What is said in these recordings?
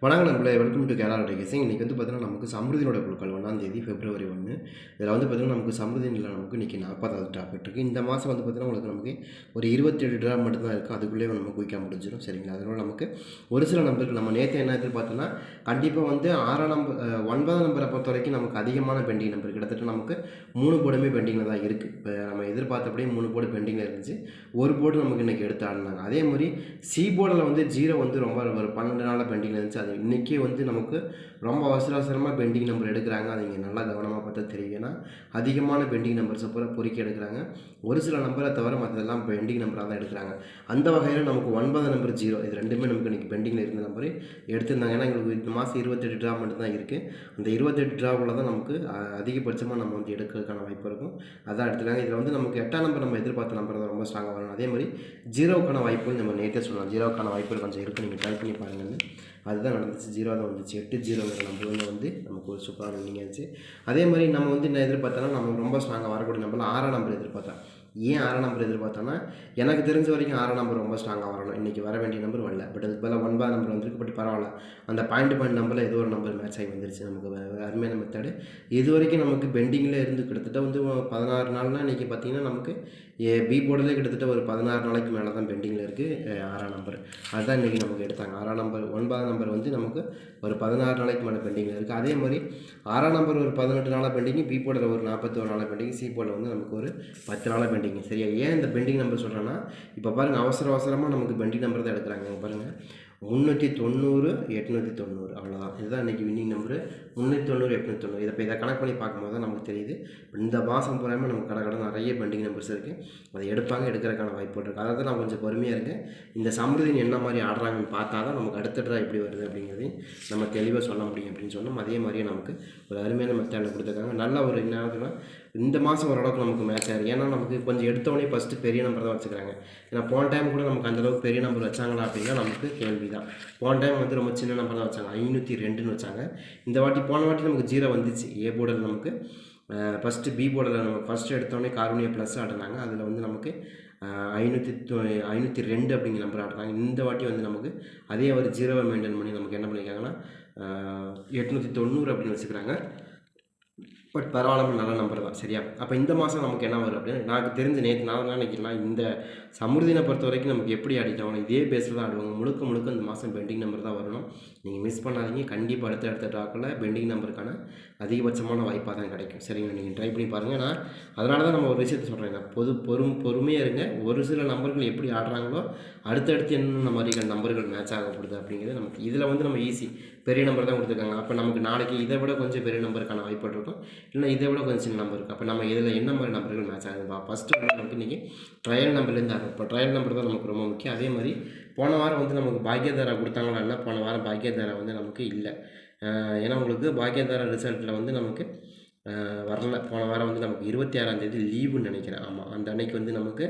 வணக்கம் நண்பர்களே, welcome to Kerala taxing. இன்றைக்கி வந்து பார்த்தீங்கன்னா நமக்கு சம்ருதியினோட குழுக்கள் 1 February 1. இதில் வந்து பார்த்தீங்கன்னா நமக்கு சம்ருதியில் நமக்கு இன்றைக்கி 40வது டாபிக் இருக்குது. இந்த மாதம் வந்து பார்த்தீங்கன்னா உங்களுக்கு நமக்கு ஒரு 27 ட்ரா மட்டும்தான் இருக்குது. அதுக்குள்ளேயே நம்ம குயிக்காக முடிஞ்சிடும். சரிங்களா? அதனால் நமக்கு ஒரு சில நம்பருக்கு நம்ம நேற்று என்ன எதிர்பார்த்தோன்னா கண்டிப்பாக வந்து 9 நம்பரை பொறுத்த வரைக்கும் நமக்கு அதிகமான பெண்டிங் நம்பர் கிட்டத்தட்ட நமக்கு 3 போர்டுமே பெண்டிங்கில் தான் இருக்குது. இப்போ நம்ம எதிர்பார்த்தபடியே 3 போர்டு பெண்டிங்கில் இருந்துச்சு. ஒரு போர்டு நமக்கு இன்றைக்கி எடுத்து ஆடினாங்க. அதே மாதிரி சி போர்டில் வந்து 0 வந்து ரொம்ப ஒரு 12 நாளாக பெண்டிங்கில் இருந்துச்சு. அது இன்றைக்கி வந்து நமக்கு ரொம்ப அவசரமாக பெண்டிங் நம்பர் எடுக்கிறாங்க. அது இங்கே நல்லா கவனமாக பார்த்தா தெரியும். ஏன்னா அதிகமான பெண்டிங் நம்பர்ஸை பூரா பொறுக்கி எடுக்கிறாங்க. ஒரு சில நம்பரை தவிர மற்றதெல்லாம் பெண்டிங் நம்பராக தான் எடுக்கிறாங்க. அந்த வகையில் நமக்கு 9 நம்பர் 0 இது ரெண்டுமே நமக்கு இன்றைக்கி பெண்டிங்கில் இருந்த நம்பர் எடுத்திருந்தாங்க. ஏன்னா எங்களுக்கு இந்த மாதம் 28 ட்ரா மட்டும்தான் இருக்குது. அந்த 28 ட்ராவில் தான் நமக்கு அதிகபட்சமாக நம்ம வந்து எடுக்கிறதுக்கான வாய்ப்பு இருக்கும். அதான் எடுத்துருக்காங்க. இதில் வந்து நமக்கு 8ஆம் நம்பர் நம்ம எதிர்பார்த்த நம்பர் தான் ரொம்ப ஸ்ட்ராங்காக வரணும். அதே மாதிரி 0க்கான வாய்ப்புகள் நம்ம நேற்றே சொல்லலாம். 0க்கான வாய்ப்புகள் கொஞ்சம் இருக்குது. நீங்கள் ட்ரை பண்ணி பாருங்கன்னு. அதுதான் நடந்துச்சு. 0 தான் வந்துச்சு. 8-0ங்கிற நம்பர் வந்து நமக்கு ஒரு சூப்பரான ரன்னிங் ஆச்சு. அதே மாதிரி நம்ம வந்து என்ன எதிர்பார்த்தோன்னா நம்ம ரொம்ப ஸ்ட்ராங்காக வரக்கூடிய நம்பரில் 6ஆம் நம்பர் எதிர்பார்த்தேன். ஏன் 6ஆம் நம்பர் எதிர்பார்த்தோன்னா எனக்கு தெரிஞ்ச வரைக்கும் 6ஆம் நம்பர் ரொம்ப ஸ்ட்ராங்காக வரணும். இன்றைக்கி வர வேண்டிய நம்பர் வரல. பட் அதுக்கு பதிலாக 9ஆம் நம்பர் வந்திருக்கு. பட் பரவாயில்ல, அந்த பாயிண்ட் நம்பரில் ஏதோ ஒரு நம்பர் மேட்ச் ஆகி வந்துருச்சு. நமக்கு அருமையான மெத்தடு. இது வரைக்கும் நமக்கு பெண்டிங்கில் இருந்து கிட்டத்தட்ட வந்து 16 நாள்னால் இன்றைக்கி பார்த்திங்கன்னா நமக்கு பி போர்டிலே கிட்டத்தட்ட ஒரு 16 நாளைக்கு மேலே தான் பெண்டிங்கில் இருக்குது 6ஆம் நம்பர். அதுதான் இன்றைக்கி நமக்கு எடுத்தாங்க. 6ஆம் நம்பர் 9ஆம் நம்பர் வந்து நமக்கு ஒரு 16 நாளைக்கு மேலே பெண்டிங்கில் இருக்குது. அதே மாதிரி 6ஆம் நம்பர் ஒரு 18 நாளாக பெண்டிங்கு, பி போர்டில் ஒரு 41 நாளாக பெண்டிங்கு, சி போர்டில் வந்து நமக்கு ஒரு 10 நாளாக பெண்டிங்கு. சரியா? ஏன் இந்த பெண்டிங் நம்பர் சொல்கிறேன்னா இப்போ பாருங்கள், அவசரமாக நமக்கு பெண்டிங் நம்பர் தான் எடுக்கிறாங்க. பாருங்கள், 390 890 அவ்வளோதான். இதுதான் இன்றைக்கி வின்னிங் நம்பரு. 390 890. இதை கணக்கு பண்ணி பார்க்கும்போது தான் நமக்கு தெரியுது. இந்த மாதம் பூராமல் நமக்கு கடை நிறைய பெண்டிங் நம்பர்ஸ் இருக்குது. அதை எடுக்கிறதுக்கான வாய்ப்பு இருக்குது. அதாவது நான் கொஞ்சம் பொறுமையாக இருக்கேன். இந்த சம்ருதின் என்ன மாதிரி ஆடுறாங்கன்னு பார்த்தா தான் நமக்கு அடுத்த ட்ரா எப்படி வருது அப்படிங்கிறதையும் நம்ம தெளிவாக சொல்ல முடியும் அப்படின்னு சொன்னோம். அதே மாதிரியே நமக்கு ஒரு அருமையான மெத்தடில் கொடுத்துருக்காங்க. நல்ல ஒரு என்ன இந்த மாதம் ஓரளவுக்கு நமக்கு மேட்ச் ஆகுது. ஏன்னா நமக்கு கொஞ்சம் எடுத்தோடனே ஃபஸ்ட்டு பெரிய நம்பர் தான் வச்சுக்கிறாங்க. ஏன்னா போன டைம் கூட நமக்கு அந்தளவுக்கு பெரிய நம்பர் வச்சாங்களா அப்படின்னா நமக்கு கேள்வி தான். போன டைம் வந்து ரொம்ப சின்ன நம்பர் தான் வச்சாங்க, 502ன்னு வச்சாங்க. இந்த வாட்டி போன வாட்டி நமக்கு 0 வந்துச்சு. ஏ போர்டில் நமக்கு ஃபஸ்ட்டு பி போர்டில் நம்ம ஃபஸ்ட்டு எடுத்தோடனே கார்னியா ப்ளஸ் ஆடினாங்க. அதில் வந்து நமக்கு 502 அப்படிங்கிற நம்பர் ஆடுறாங்க. இந்த வாட்டி வந்து நமக்கு அதே ஒரு 0வை மெயின்டைன் பண்ணி நமக்கு என்ன பண்ணியிருக்காங்கன்னா 890 அப்படின்னு வச்சுக்கிறாங்க. பட் பரவாயில்ல, நல்ல நம்பர் தான். சரியா? அப்போ இந்த மாதம் நமக்கு என்ன வரும் அப்படின்னு எனக்கு தெரிஞ்ச நேற்று நான் நினைக்கிறேன். இந்த சம்ருதினை பொறுத்த வரைக்கும் நமக்கு எப்படி ஆடிட்டாங்க இதே பேஸில் தான் ஆடுவாங்க. முழுக்க இந்த மாதம் பெண்டிங் நம்பர் தான் வரணும். நீங்கள் மிஸ் பண்ணாதீங்க. கண்டிப்பாக அடுத்த ட்ராக்கில் பெண்டிங் நம்பருக்கான அதிகபட்சமான வாய்ப்பாக தான் கிடைக்கும். சரிங்களா? நீங்கள் ட்ரை பண்ணி பாருங்கள். நான் அதனால தான் நம்ம ஒரு விஷயத்தை சொல்கிறேன். பொறுமையாக இருங்க. ஒரு சில நம்பர்கள் எப்படி ஆடுறாங்களோ அடுத்தடுத்து என்னென்ன மாதிரிகள் நம்பர்கள் மேட்ச் ஆகப்படுது அப்படிங்கிறது நமக்கு இதில் வந்து நம்ம ஈஸி பெரிய நம்பர் தான் கொடுத்துருக்காங்க. அப்போ நமக்கு நாளைக்கு இதை விட கொஞ்சம் பெரிய நம்பருக்கான வாய்ப்பு இருக்கும். இல்லை இதை விட கொஞ்சம் சின்ன நம்பர் இருக்குது. அப்போ நம்ம இதில் என்ன மாதிரி நம்பர்கள் மேட்ச் ஆகுதுப்பா ஃபஸ்ட்டு வந்து நமக்கு இன்றைக்கி ட்ரையல் நம்பர்லேருந்து ஆகும். இப்போ ட்ரையல் நம்பர் தான் நமக்கு ரொம்ப முக்கியம். அதே மாதிரி போன வாரம் வந்து நமக்கு பாக்கியதாரா கொடுத்தாங்களா இல்லை, போன வாரம் பாக்கியதாரா வந்து நமக்கு இல்லை. ஏன்னா உங்களுக்கு பாக்கியதாரா ரிசல்ட்டில் வந்து நமக்கு வரல. போன வாரம் வந்து நமக்கு 26ஆம் தேதி லீவுன்னு நினைக்கிறேன். ஆமாம், அந்த அன்னைக்கு வந்து நமக்கு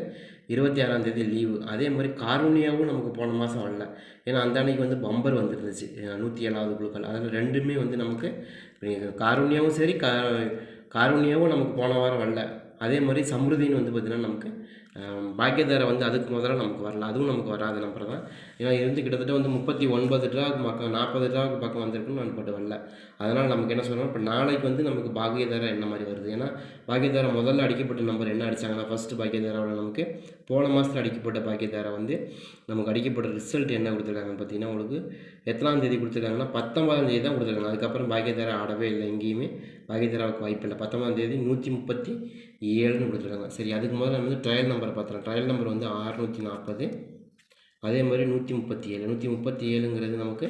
26ஆம் தேதி லீவு. அதே மாதிரி கார்னியாவும் நமக்கு போன மாதம் வரல. ஏன்னா அந்த அன்னைக்கு வந்து பம்பர் வந்துருந்துச்சு 107வது குழுக்கள். அதில் ரெண்டுமே வந்து நமக்கு காருண்யாவும் சரி காருண்யாவும் நமக்கு போன வாரம் வரல. அதே மாதிரி சம்ருதின்னு வந்து பார்த்திங்கன்னா நமக்கு பாக்கியதாரை வந்து அதுக்கு முதல்ல நமக்கு வரல. அதுவும் நமக்கு வராத நம்பர் தான். ஏன்னா இது வந்து கிட்டத்தட்ட வந்து 39 ட்ராவுக்கு பக்கம் 40 ட்ராவுக்கு பக்கம் வந்திருக்குன்னு நான் பட்டு வரல. அதனால் நமக்கு என்ன சொல்கிறோம், இப்போ நாளைக்கு வந்து நமக்கு பாக்கியதாரா என்ன மாதிரி வருது. ஏன்னா பாக்கியதாரா முதல்ல அடிக்கப்பட்ட நம்பர் என்ன அடித்தாங்கன்னா ஃபஸ்ட்டு பாக்கியதாராவில் நமக்கு போன மாதத்தில் அடிக்கப்பட்ட பாக்கியதாரா வந்து நமக்கு அடிக்கப்பட்ட ரிசல்ட் என்ன கொடுத்துருக்காங்கன்னு பார்த்தீங்கன்னா உங்களுக்கு எத்தனாம் தேதி கொடுத்துருக்காங்கன்னா 19ஆம் தேதி தான் கொடுத்துருக்காங்க. அதுக்கப்புறம் பாக்கியதாரா ஆடவே இல்லை. எங்கேயுமே பாக்கியதாராவுக்கு வாய்ப்பு இல்லை. 19ஆம் தேதி 137ன்னு கொடுத்துருக்காங்க. சரி, அதுக்கு முதல்ல நம்ம வந்து ட்ரையல் நம்பரை பார்த்துக்கலாம். ட்ரையல் நம்பர் வந்து 640. அதே மாதிரி 137ங்கிறது நமக்கு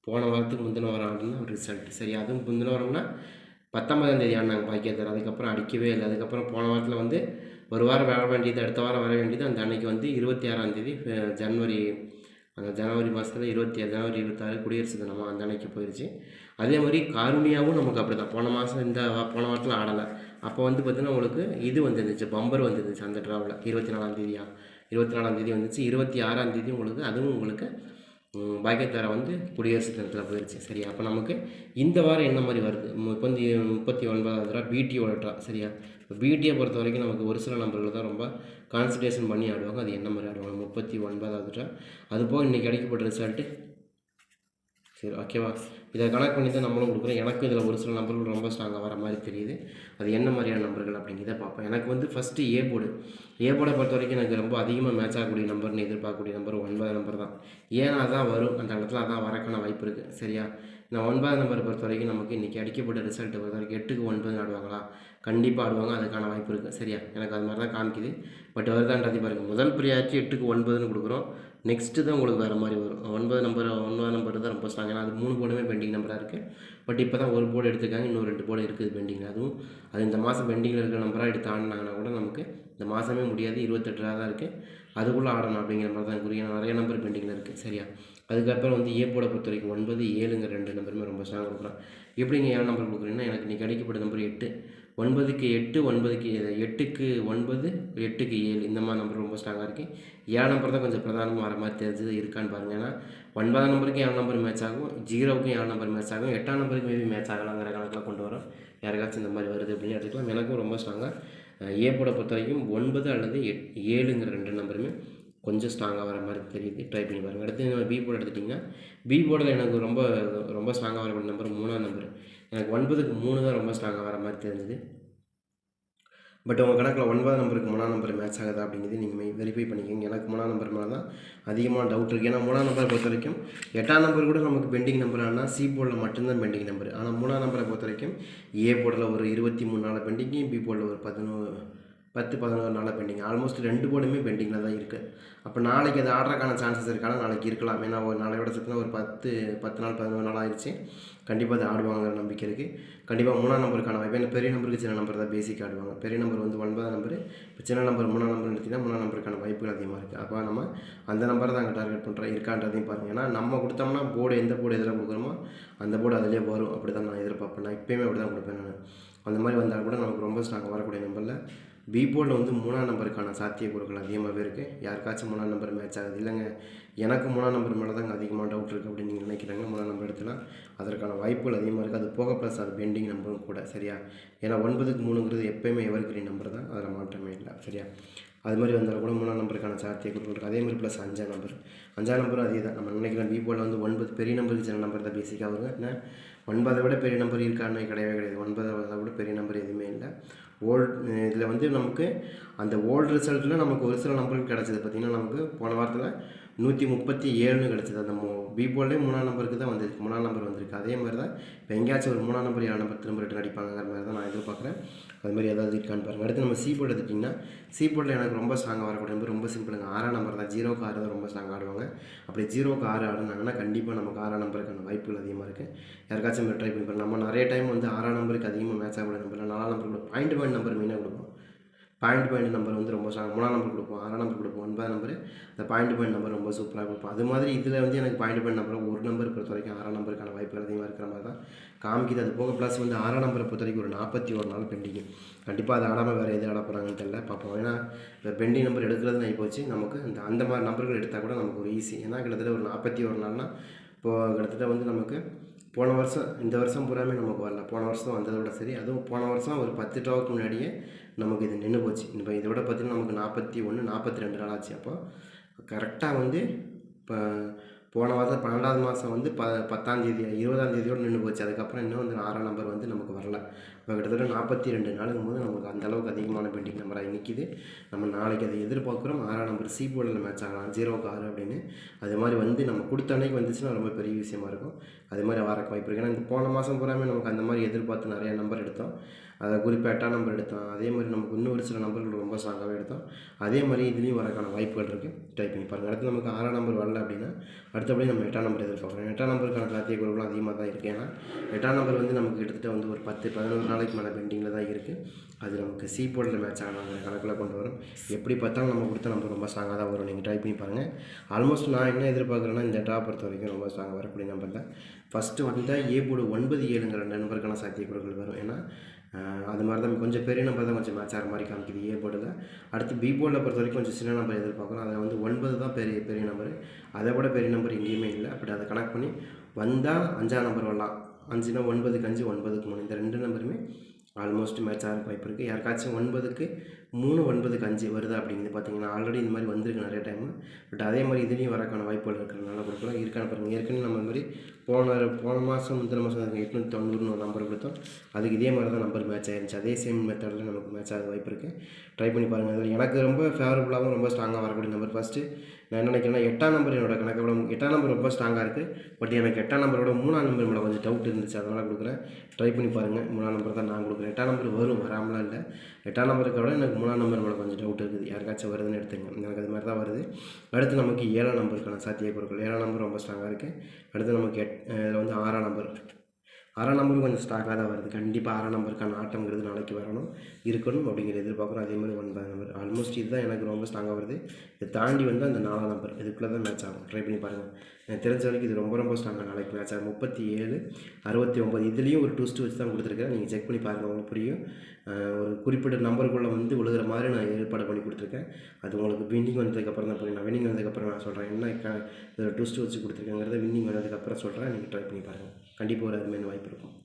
போன வாரத்துக்கு முந்தின வாரம் ஆடின ஒரு ரிசல்ட். சரி, அதுவும் முந்தின வாரம்னா 19ஆம் தேதி ஆடினாங்க பாக்கியதாரா. அதுக்கப்புறம் அடிக்கவே இல்லை. அதுக்கப்புறம் போன வாரத்தில் வந்து ஒரு வாரம் வர வேண்டியது, அடுத்த வாரம் வர வேண்டியது. அந்த அன்னைக்கு வந்து 26ஆம் தேதி ஜனவரி மாதத்தில் 27 ஜனவரி 26 குடியரசு தினமாக அந்த அன்னைக்கு போயிடுச்சு. அதே மாதிரி காருண்யாவும் நமக்கு அப்படி தான் போன மாதம் போன வாரத்தில் ஆடலை. அப்போ வந்து பார்த்திங்கன்னா உங்களுக்கு இது வந்துருந்துச்சு, பம்பர் வந்துருந்துச்சு அந்த ட்ராவில். 24ஆம் தேதி வந்துச்சு. 26ஆம் தேதி உங்களுக்கு அதுவும் உங்களுக்கு பாக்கியதாரா வந்து குடியரசு தினத்தில் போயிடுச்சு. சரியா? அப்போ நமக்கு இந்த வாரம் என்ன மாதிரி வருது, இப்போ வந்து 39வது ட்ரா பிடியோட ட்ரா. சரியா? இப்போ பிடியை பொறுத்த வரைக்கும் நமக்கு ஒரு சில நம்பர்கள் தான் ரொம்ப கான்சன்ட்ரேஷன் பண்ணி ஆடுவாங்க. அது என்ன மாதிரி ஆடுவாங்க 39வது ட்ரா. அதுபோக இன்றைக்கி கிடைக்கப்பட்ட ரிசல்ட்டு சரி ஓகேவா? இதை கனெக்ட் பண்ணி தான் நம்மளும் கொடுக்குறோம். எனக்கும் இதில் ஒரு சில நம்பர்கள் ரொம்ப ஸ்ட்ராங்காக வர மாதிரி தெரியுது. அது என்ன மாதிரியான நம்பர்கள் அப்படிங்கிறத பார்ப்போம். எனக்கு வந்து ஃபஸ்ட்டு ஏ போர்டு. ஏ போர்டை பொறுத்த வரைக்கும் எனக்கு ரொம்ப அதிகமாக மேட்ச் ஆகக்கூடிய நம்பர்னு எதிர்பார்க்கக்கூடிய நம்பர் 9 நம்பர் தான். ஏன்னா அதான் வரும், அந்த இடத்துல அதான் வரக்கான வாய்ப்பு இருக்குது. சரியா? இந்த 9 நம்பரை பொறுத்த வரைக்கும் நமக்கு இன்றைக்கி அடிக்கப்பட்ட ரிசல்ட்டை பொறுத்த வரைக்கும் 8க்கு 9 ஆடுவாங்களா? கண்டிப்பாக ஆடுவாங்க. அதுக்கான வாய்ப்பு இருக்குது. சரியா? எனக்கு அது மாதிரி தான் காமிக்குது. பட் வருதான்றது பாருங்கள். முதல் பிரியாச்சு 8க்கு 9ன்னு கொடுக்குறோம். நெக்ஸ்ட்டு தான் உங்களுக்கு வேறு மாதிரி வரும். 9 நம்பர் தான் ரொம்ப ஸ்ட்ராங். ஏன்னா அது 3 போர்டுமே பெண்டிங் நம்பராக இருக்குது. பட் இப்போ தான் ஒரு போர்டு எடுத்துருக்காங்க, இன்னும் 2 போர்டு இருக்குது பெண்டிங். அது இந்த மாதம் பெண்டிங்கில் இருக்கிற நம்பராக எடுத்து ஆடினாங்கன்னா கூட நமக்கு இந்த மாதமே முடியாது, 28 தான் இருக்குது. அதுக்குள்ளே ஆடணும் அப்படிங்கிற மாதிரி தான் குறி. நிறைய நம்பர் பெண்டிங்கில் இருக்குது. சரியா? அதுக்கப்புறம் வந்து ஏ போர்டை பொறுத்த வரைக்கும் 9, 7ங்கிற 2 நம்பருமே ரொம்ப ஸ்ட்ராங் கொடுக்குறோம். எப்படிங்க 7 நம்பர் கொடுக்குறீங்கன்னா, எனக்கு இன்றைக்கி அடிக்கப்பட்ட நம்பர் 8. 9க்கு 8, 9க்கு 8க்கு 9, 8க்கு 7 இந்த மாதிரி நம்பர் ரொம்ப ஸ்ட்ராங்காக இருக்குது. 7 நம்பர் தான் கொஞ்சம் பிரதானமாக வர மாதிரி தெரிஞ்சது. இருக்கான்னு பாருங்கள். ஏன்னா 9 நம்பருக்கு 7 நம்பர் மேட்ச் ஆகும், 0க்கும் 7 நம்பர் மேட்ச் ஆகும், 8 நம்பருக்கு மேபி மேட்ச் ஆகலாங்கிற கணக்கில் கொண்டு வரோம். யாருக்காச்சும் இந்த மாதிரி வருது அப்படின்னு எடுத்துக்கலாம். எனக்கும் ரொம்ப ஸ்ட்ராங்காக ஏ போர்டை பொறுத்த வரைக்கும் 9 அல்லது 7ங்கிற 2 நம்பருமே கொஞ்சம் ஸ்ட்ராங்காக வர மாதிரி தெரியுது. ட்ரை பண்ணி பாருங்கள். அடுத்து நம்ம பி போர்டு எடுத்துட்டிங்கன்னா, பி போர்டில் எனக்கு ரொம்ப ரொம்ப ஸ்ட்ராங்காக வரக்கூடிய நம்பர் 3ஆம் நம்பர். எனக்கு 9க்கு 3 தான் ரொம்ப ஸ்ட்ராங்காக வர மாதிரி தெரிஞ்சுது. பட் உங்கள் கணக்கில் 9 நம்பருக்கு 3ஆம் நம்பர் மேட்ச் ஆகுதா அப்படிங்கிறது நீங்கள் வெரிஃபை பண்ணிக்கோங்க. எனக்கு 3ஆம் நம்பர் மேலே தான் அதிகமாக டவுட் இருக்குது. ஏன்னா 3ஆம் நம்பரை பொறுத்த வரைக்கும் 8ஆம் நம்பர் கூட நமக்கு பெண்டிங் நம்பர். ஆனால் சி போர்டில் மட்டும்தான் பெண்டிங் நம்பர். ஆனால் 3ஆம் நம்பரை பொறுத்த வரைக்கும் ஏ போர்டில் ஒரு 23 நாள் பெண்டிங்கு, பி போர்டில் ஒரு 10-11 நாளாக பெண்டிங். ஆல்மோஸ்ட் 2 போர்டுமே பெண்டிங்கில் தான் இருக்குது. அப்போ நாளைக்கு அது ஆடுறதுக்கான சான்சஸ் இருக்கானா? நாளைக்கு இருக்கலாம். ஏன்னா ஒரு நாளையோட சேர்த்துனா ஒரு 10 நாள் 11 நாள் ஆயிடுச்சு. கண்டிப்பாக அது ஆடுவாங்கிற நம்பிக்கை இருக்குது. கண்டிப்பாக 3ஆம் நம்பருக்கான வாய்ப்பு. ஏன்னா பெரிய நம்பருக்கு சின்ன நம்பர் தான் பேசிக் ஆடுவாங்க. பெரிய நம்பர் வந்து 9ஆம் நம்பர், இப்போ சின்ன நம்பர் 3ஆம் நம்பர் எடுத்திங்கன்னா 3ஆம் நம்பருக்கான வாய்ப்புகள் அதிகமாக இருக்குது. அப்போ நம்ம அந்த நம்பரை தான் அங்கே டார்கெட் பண்ணுறோம். இருக்கான்றதையும் பாருங்கள். ஏன்னா நம்ம கொடுத்தோம்னா போர்டு எந்த போர்டு எதில் கொடுக்குறோமோ அந்த போர்டு அதிலே வரும். அப்படி தான் நான் எதிர்பார்ப்பேன். நான் எப்போயுமே அப்படி தான் கொடுப்பேன் நான். அந்த மாதிரி வந்தால் கூட நமக்கு ரொம்ப ஸ்ட்ராங்காக வரக்கூடிய நம்பரில் பி போர்டில் வந்து 3ஆம் நம்பருக்கான சாத்தியக்கூறுகள் அதிகமாகவே இருக்குது. யாருக்காச்சும் 3ஆம் நம்பர் மேட்ச் ஆகுது இல்லைங்க, எனக்கு 3ஆம் நம்பர் மேலே தாங்க அதிகமாக டவுட் இருக்குது அப்படின்னு நீங்கள் நினைக்கிறாங்க. 3ஆம் நம்பர் எடுத்துலாம் அதற்கான வாய்ப்புகள் அதிகமாக இருக்குது. அது போக ப்ளஸ் அது பெண்டிங் நம்பரும் கூட. சரியா? ஏன்னா 9க்கு 3ங்கிறது எப்போயுமே எவர்கிரீன் நம்பர் தான், அதில் மாற்றமே இல்லை. சரியா? அது மாதிரி வந்தாலும் கூட 3ஆம் நம்பருக்கான சாத்தியக்கூறுகள் இருக்குது. அதே மாதிரி ப்ளஸ் 5ஆம் நம்பர். 5ஆம் நம்பரும் அதே தான். நம்ம நினைக்கலாம் பி போர்டில் வந்து 9 பெரிய நம்பருக்கு சின்ன நம்பர் தான் பேசிக்காக வருது. ஏன்னா 9 விட பெரிய நம்பர் இருக்கான்னு கிடையவே கிடையாது. 9 விட பெரிய நம்பர் எதுவுமே இல்லை. இதில் வந்து நமக்கு அந்த ஓல்டு ரிசல்ட்டில் நமக்கு ஒரு சில நம்பருக்கு கிடச்சிது. பார்த்திங்கன்னா நமக்கு போன வாரத்தில் 137ன்னு கிடச்சிது. அந்த பி போர்ட்லேயே 3ஆம் நம்பருக்கு தான் வந்துருக்கு. 3ஆம் நம்பர் வந்திருக்கு. அதே மாதிரி தான் இப்போ எங்கேயாச்சும் ஒரு 3ஆம் நம்பர் 7ஆம் நம்பர் திரும்ப ரிட்டன் அடிப்பாங்கிற மாதிரி தான் நான் எதிர்பார்க்குறேன். அது மாதிரி ஏதாவது இருக்கான்னு பாருங்கள். அடுத்து நம்ம சி போர்டு எடுத்துட்டிங்கன்னா, சி போர்டில் எனக்கு ரொம்ப ஸ்ட்ராங்காக வரக்கூடிய நம்பர் ரொம்ப சிம்பிளுங்க. 6ஆம் நம்பர் தான். 0க்கு 6 தான் ரொம்ப ஸ்ட்ராங் ஆடுவாங்க. அப்படி 0க்கு 6 ஆடுனாங்கன்னா கண்டிப்பாக நமக்கு 6ஆம் நம்பருக்கான வாய்ப்புகள் அதிகமாக இருக்குது. யாருக்காச்சும் ட்ரை பண்ணி பாருங்கள். நம்ம நிறைய டைம் வந்து 6ஆம் நம்பருக்கு அதிகமாக மேட்ச் ஆகக்கூடிய நம்பர் 4ஆம் நம்பர் கூட பாயிண்ட் நம்பர் மெயினாக கொடுப்போம். பாயிண்ட் நம்பர் வந்து ரொம்ப ஸ்ட்ராங். 3ஆம் நம்பர் கொடுப்போம், 6ஆம் நம்பர் கொடுப்போம், 9ஆம் நம்பர் அந்த பாயிண்ட் நம்பர் ரொம்ப சூப்பராக கொடுப்போம். அது மாதிரி இதில் வந்து எனக்கு பாயிண்ட் நம்பர் ஒரு நம்பர் பொறுத்த வரைக்கும் 6ஆம் நம்பருக்கான வாய்ப்புகள் அதிகமாக இருக்கிற மாதிரி தான் காமிக்குது. அது போக ப்ளஸ் வந்து 6ஆம் நம்பரை பொறுத்த வரைக்கும் ஒரு 41 நாள் பெண்டிங். கண்டிப்பாக அது ஆடாமல் வேறு எது ஆட போகிறாங்கன்னு தெரியல, பார்ப்போம். ஏன்னா இப்போ பெண்டிங் நம்பர் எடுக்கிறதுன்னு ஆகிப்போச்சு. நமக்கு அந்த மாதிரி நம்பர்கள் எடுத்தால் கூட நமக்கு ஒரு ஈஸி. ஏன்னா கிட்டத்தட்ட ஒரு 41 நாள்னால் இப்போது கிட்டத்தட்ட வந்து நமக்கு போன வருஷம் இந்த வருஷம் பூராமே நமக்கு வரல. போன வருஷம் வந்ததை விட சரி. அதுவும் போன வருஷம் ஒரு 10 ட்ராவுக்கு முன்னாடியே நமக்கு இது நின்று போச்சு. இப்போ இதை விட பார்த்திங்கன்னா நமக்கு 41, 42 நாள் ஆச்சு. அப்போ கரெக்டாக வந்து இப்போ போன வாரம் 12வது மாதம் வந்து 10ஆம் தேதி 20ஆம் தேதியோடு நின்று போச்சு. அதுக்கப்புறம் இன்னும் வந்து 6ஆம் நம்பர் வந்து நமக்கு வரல. இப்போ கிட்டத்தட்ட 42 நாளுக்கும் போது நமக்கு அந்தளவுக்கு அதிகமான பெண்டிங் நம்பராக நிற்கிது. நம்ம நாளைக்கு அதை எதிர்பார்க்குறோம். 6ஆம் நம்பர் சி போர்டில் மேட்ச் ஆகலாம், 0க்கு 6 அப்படின்னு. அது மாதிரி வந்து நம்ம கொடுத்த அன்னைக்கு வந்துச்சுன்னா ரொம்ப பெரிய விஷயமா இருக்கும். அது மாதிரி வரக்கு வாய்ப்பு இருக்குது. ஏன்னா இந்த போன மாதம் பூராமே நமக்கு அந்த மாதிரி எதிர்பார்த்து நிறையா நம்பர் எடுத்தோம். அதை குறிப்பாக 8ஆம் நம்பர் எடுத்தோம். அதே மாதிரி நமக்கு இன்னும் ஒரு சில நம்பர்கள் ரொம்ப ஸ்ட்ராங்காகவே எடுத்தோம். அதே மாதிரி இதுலேயும் வரக்கான வாய்ப்புகள் இருக்குது. ட்ரை பண்ணி பாருங்கள். அடுத்து நமக்கு 6ஆம் நம்பர் வரல அப்படின்னா அடுத்தபடி நம்ம 8ஆம் நம்பர் எதிர்பார்க்குறோம். 8ஆம் நம்பருக்கான சாத்தியக்கூறுகளும் அதிகமாக தான் இருக்குது. ஏன்னா 8ஆம் நம்பர் வந்து நமக்கு கிட்டத்தட்ட வந்து ஒரு 10-11 நாளைக்கு மேலே பெண்டிங்கில் தான் இருக்குது. அது நமக்கு சி போர்டில் மேட்ச் ஆகலாங்கிற கணக்கில் கொண்டு வரும். எப்படி பார்த்தாலும் நம்ம கொடுத்த நம்பர் ரொம்ப ஸ்ட்ராங்காக தான் வரும். நீங்கள் ட்ரை பண்ணி பாருங்கள். ஆல்மோஸ்ட் நான் என்ன எதிர்பார்க்குறேன்னா இந்த ட்ரா பொறுத்த வரைக்கும் ரொம்ப ஸ்ட்ராங்காக வரக்கூடிய நம்பர் தான். ஃபஸ்ட்டு வந்தால் ஏ போர்டு 9-7ங்கிற 2 நம்பருக்கான சாத்தியக்கூறுகள் வரும். ஏன்னா அது மாதிரி தான் கொஞ்சம் பெரிய நம்பர் தான் கொஞ்சம் மேட்ச் ஆகிற மாதிரி காமிக்குது ஏ போர்டில். அடுத்து பி போர்டில் பொறுத்த வரைக்கும் கொஞ்சம் சின்ன நம்பர் எதிர்பார்க்குறோம். அதில் வந்து 9 தான் பெரிய நம்பர். அதை விட பெரிய நம்பர் எங்கேயுமே இல்லை. அப்படி அதை கனெக்ட் பண்ணி வந்தால் 5ஆம் நம்பர் வரலாம். 5னா 9க்கு 5, 9க்கு 3 இந்த 2 நம்பருமே ஆல்மோஸ்ட் மேட்ச் ஆகிறதுக்கு வாய்ப்பு இருக்குது. யாருக்காச்சும் 9க்கு 3, 9க்கு 5 வருதா அப்படிங்கிறது பார்த்தீங்கன்னா, ஆல்ரெடி இந்த மாதிரி வந்திருக்கு நிறைய டைமு. பட் அதே மாதிரி இதுலேயும் வரக்கான வாய்ப்புகள் இருக்கிறனால கொடுக்குறோம். இருக்கான்னு பாருங்கள். ஏற்கனவே நம்ம இந்த மாதிரி போன மாதம் முந்தின மாதம் 890ன்னு ஒரு நம்பர் கொடுத்தோம். அதுக்கு இதே மாதிரி தான் நம்பர் மேட்ச் ஆயிருந்துச்சு. அதே சேம் மெத்தடில் நமக்கு மேட்ச் ஆக வாய்ப்பு இருக்குது. ட்ரை பண்ணி பாருங்கள். அதில் எனக்கு ரொம்ப ஃபேவரபுளாகவும் ரொம்ப ஸ்ட்ராங்காக வரக்கூடிய நம்பர் ஃபஸ்ட்டு நான் என்ன நினைக்கிறேன்னா 8ஆம் நம்பர் என்னோட கணக்கை விட 8ஆம் நம்பர் ரொம்ப ஸ்ட்ராங்காக இருக்குது. பட் எனக்கு 8ஆம் நம்பரோட 3ஆம் நம்பர் மேலே கொஞ்சம் டவுட் இருந்துச்சு. அதனால் கொடுக்குறேன். ட்ரை பண்ணி பாருங்கள். 3ஆம் நம்பர் தான் நான் கொடுக்குறேன். 8ஆம் நம்பர் வரும், வராமலாம் இல்லை. 8ஆம் நம்பருக்கு விட எனக்கு 3ஆம் நம்பர் மேலே கொஞ்சம் டவுட் இருக்குது. யாருக்காச்சும் வருதுன்னு எடுத்துங்க. எனக்கு அது மாதிரி தான் வருது. அடுத்து நமக்கு 7ஆம் நம்பருக்கான சாத்தியக்கூறுகள். 7ஆம் நம்பர் ரொம்ப ஸ்ட்ராங்காக இருக்குது. அடுத்து நமக்கு இதில் வந்து 6ஆம் நம்பர். 6ஆம் நம்பரும் கொஞ்சம் ஸ்ட்ராங்காக தான் வருது. கண்டிப்பாக 6ஆம் நம்பருக்கான ஆட்டங்கிறது நாளைக்கு இருக்கணும் அப்படிங்கிற எதிர்பார்க்குறோம். அதே மாதிரி 9ஆம் நம்பர் ஆல்மோஸ்ட் இதுதான் எனக்கு ரொம்ப ஸ்ட்ராங்காக வருது. இதை தாண்டி வந்து அந்த 4ஆம் நம்பர் இதுக்குள்ளே தான் மேட்ச் ஆகும். ட்ரை பண்ணி பாருங்கள். எனக்கு தெரிஞ்ச வரைக்கும் இது ரொம்ப ஸ்ட்ராங்காக நாளைக்கு மேட்ச் ஆகும். 37, 69 இதுலேயும் ஒரு ட்விஸ்ட் வச்சு தான் கொடுத்துருக்கேன். நீங்கள் செக் பண்ணி பாருங்கள், உங்களுக்கு புரியும். ஒரு குறிப்பிட்ட நம்பருக்குள்ளே வந்து விழுகிற மாதிரி நான் ஏற்பாடு பண்ணி கொடுத்துருக்கேன். அது உங்களுக்கு வின்னிங் வந்ததுக்கப்புறம் தான் புரியும். நான் வின்னிங் வந்ததுக்கப்புறம் நான் சொல்கிறேன் என்ன இதில் ட்விஸ்ட் வச்சு கொடுத்துருக்கேங்கிறத வின்னிங் வந்ததுக்கப்புறம் சொல்கிறேன். நீங்கள் ட்ரை பண்ணி பாருங்கள். கண்டிப்பாக ஒரு அருமையான வாய்ப்பு இருக்கும்.